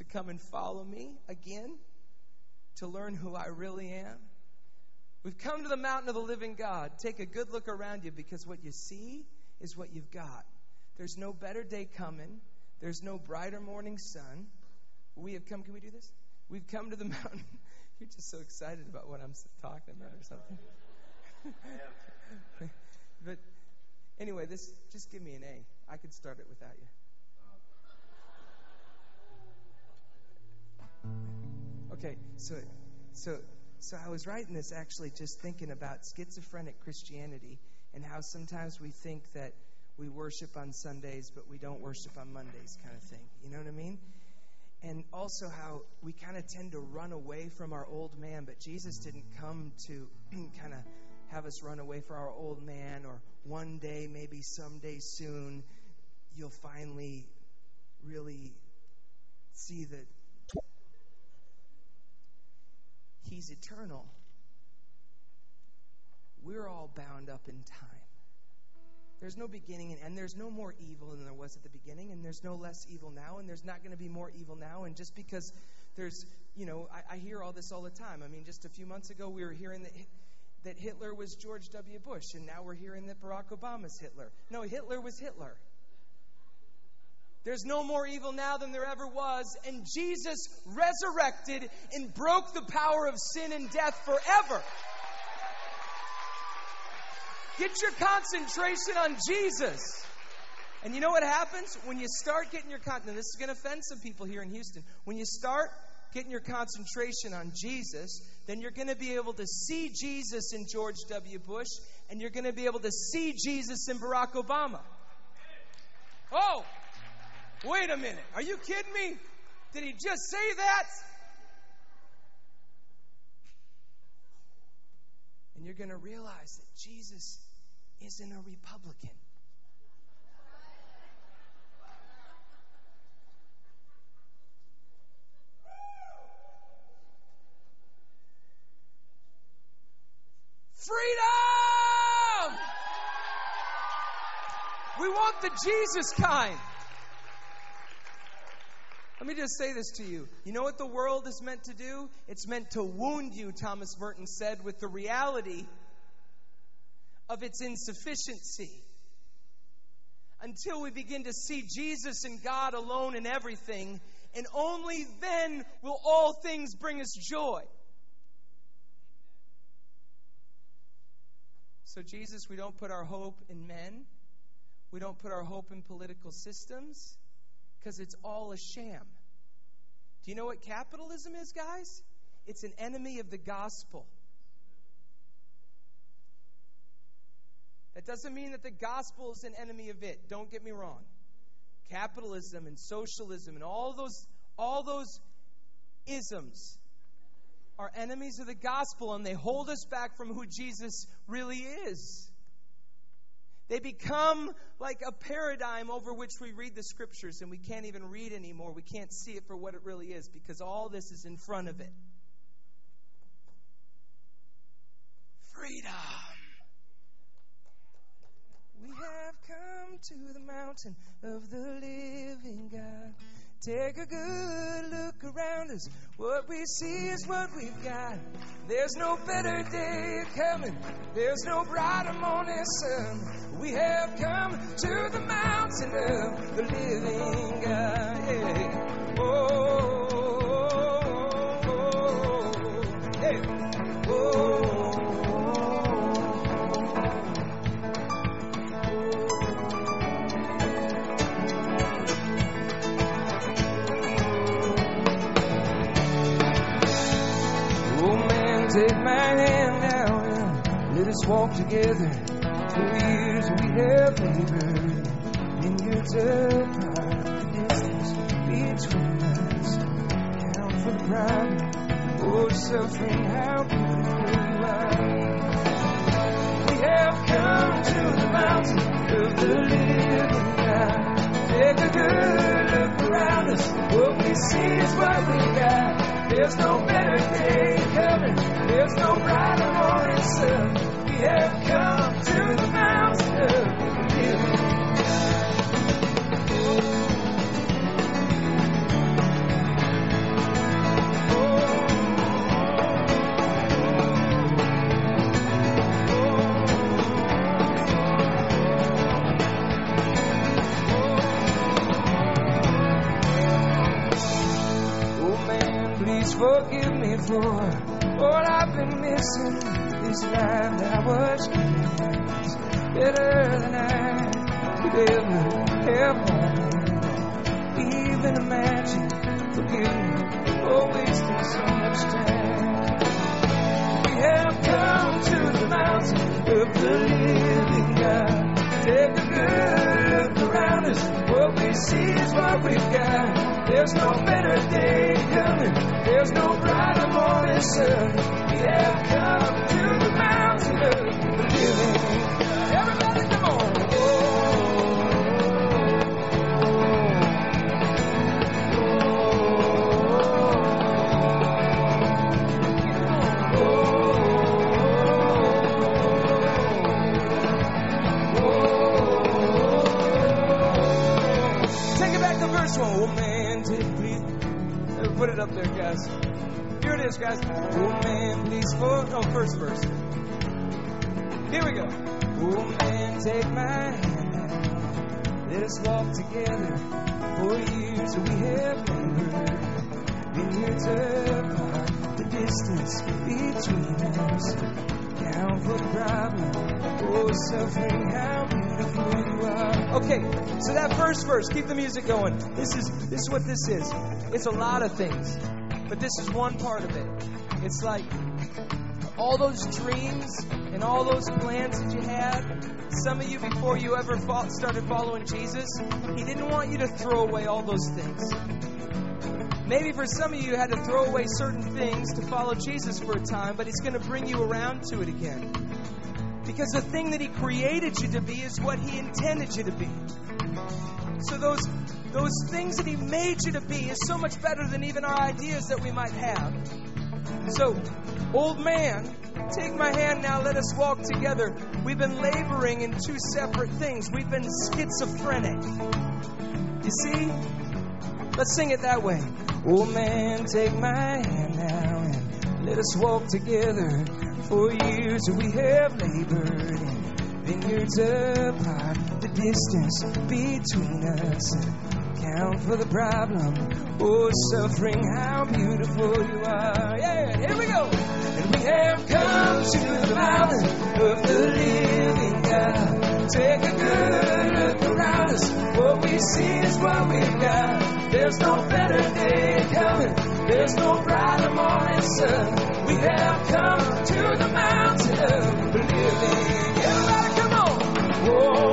to come and follow me again, to learn who I really am. We've come to the mountain of the living God. Take a good look around you, because what you see is what you've got. There's no better day coming. There's no brighter morning sun. We have come. Can we do this? We've come to the mountain. You're just so excited about what I'm talking about or something. But anyway, just give me an A. I could start it without you. Okay, so I was writing this actually just thinking about schizophrenic Christianity and how sometimes we think that we worship on Sundays, but we don't worship on Mondays, kind of thing. You know what I mean? And also how we kind of tend to run away from our old man, but Jesus didn't come to kind of have us run away from our old man, or one day, maybe someday soon, you'll finally really see that He's eternal. We're all bound up in time. There's no beginning and end. There's no more evil than there was at the beginning, and there's no less evil now, and there's not going to be more evil now. And just because there's, I hear all this all the time. I mean, just a few months ago, we were hearing that Hitler was George W. Bush, and now we're hearing that Barack Obama's Hitler. No, Hitler was Hitler. There's no more evil now than there ever was, and Jesus resurrected and broke the power of sin and death forever. Get your concentration on Jesus. And you know what happens? When you start getting your concentration, this is going to offend some people here in Houston. When you start getting your concentration on Jesus, then you're going to be able to see Jesus in George W. Bush, and you're going to be able to see Jesus in Barack Obama. Oh, wait a minute. Are you kidding me? Did he just say that? And you're going to realize that Jesus isn't a Republican. Freedom! We want the Jesus kind. Let me just say this to you. You know what the world is meant to do? It's meant to wound you, Thomas Merton said, with the reality of its insufficiency. Until we begin to see Jesus and God alone in everything, and only then will all things bring us joy. So Jesus, we don't put our hope in men. We don't put our hope in political systems, because it's all a sham. Do you know what capitalism is, guys? It's an enemy of the gospel. That doesn't mean that the gospel is an enemy of it. Don't get me wrong. Capitalism and socialism and all those isms are enemies of the gospel, and they hold us back from who Jesus really is. They become like a paradigm over which we read the scriptures, and we can't even read anymore. We can't see it for what it really is, because all this is in front of it. Freedom. We have come to the mountain of the living God. Take a good look around us. What we see is what we've got. There's no better day coming. There's no brighter morning sun. We have come to the mountain of the living God. Yeah. Oh, oh, oh, oh. Hey. Oh. Take my hand now and let us walk together. For years we have labored in your tough distance between us. Count for the pride or suffering, how beautiful you are. We have come to the mountain of the living God. Take a good look around us. What we see is what we got. There's no better day coming. There's no brighter morning sun. We have come to the mountain of the living God. please forgive me for all I've been missing. This life that I was given is better than I could ever have wanted. Even imagine. Forgive me for wasting so much time. We have come to the mountain of the living God. Take a good look around us. What we see is what we've got. There's no better day coming. There's no brighter morning sun. We have come to the mountain of the living God. Everybody come on. Oh man, please. Put it up there, guys. Here it is, guys. Oh man, please. First verse. Here we go. Oh man, take my hand now. Let us walk together. For years we have labored. Been here to part the distance between us. Count for the problem. Oh, suffering, how beautiful you are. Okay, so that first verse, keep the music going. This is what this is. It's a lot of things, but this is one part of it. It's like all those dreams and all those plans that you had. Some of you, before you ever started following Jesus, He didn't want you to throw away all those things. Maybe for some of you had to throw away certain things to follow Jesus for a time, but He's going to bring you around to it again. Because the thing that He created you to be is what He intended you to be. So those things that He made you to be is so much better than even our ideas that we might have. So, old man, take my hand now, let us walk together. We've been laboring in two separate things. We've been schizophrenic. You see? Let's sing it that way. Old man, take my hand now and let us walk together. For years we have labored in vineyards apart, the distance between us. Count for the problem, oh suffering, how beautiful you are. Yeah, here we go. And we have come to the mountain of the living God. Take a good look around us. What we see is what we've got. There's no better day coming. There's no brighter morning sun. We have come to the mountain of the living. Everybody come on. Whoa.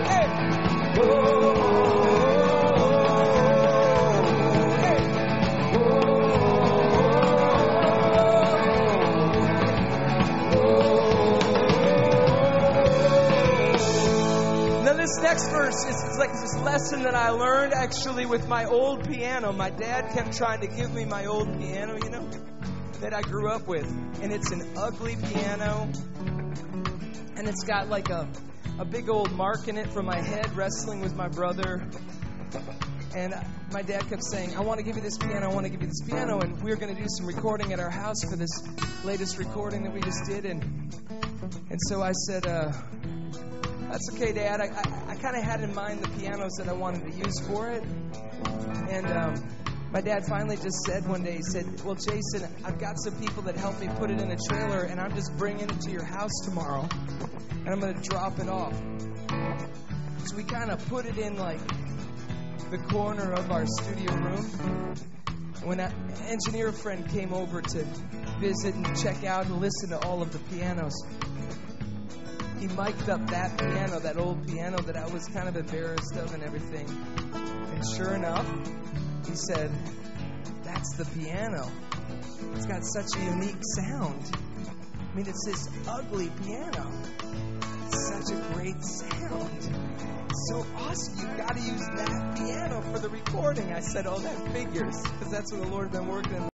Hey. Whoa. Hey. Whoa. Now this next verse is like this lesson that I learned actually with my old piano. My dad kept trying to give me my old piano, you know, that I grew up with. And it's an ugly piano. And it's got like a big old mark in it from my head wrestling with my brother. And my dad kept saying, I want to give you this piano, I want to give you this piano. And we were going to do some recording at our house for this latest recording that we just did. And so I said, that's okay, Dad. I kind of had in mind the pianos that I wanted to use for it. And my dad finally just said one day, he said, well, Jason, I've got some people that help me put it in a trailer, and I'm just bringing it to your house tomorrow, and I'm going to drop it off. So we kind of put it in, like, the corner of our studio room. When an engineer friend came over to visit and check out and listen to all of the pianos, he mic'd up that piano, that old piano that I was kind of embarrassed of and everything. And sure enough, he said, that's the piano. It's got such a unique sound. I mean, it's this ugly piano. It's such a great sound. It's so awesome. You've got to use that piano for the recording. I said, oh, that figures. Because that's what the Lord had been working in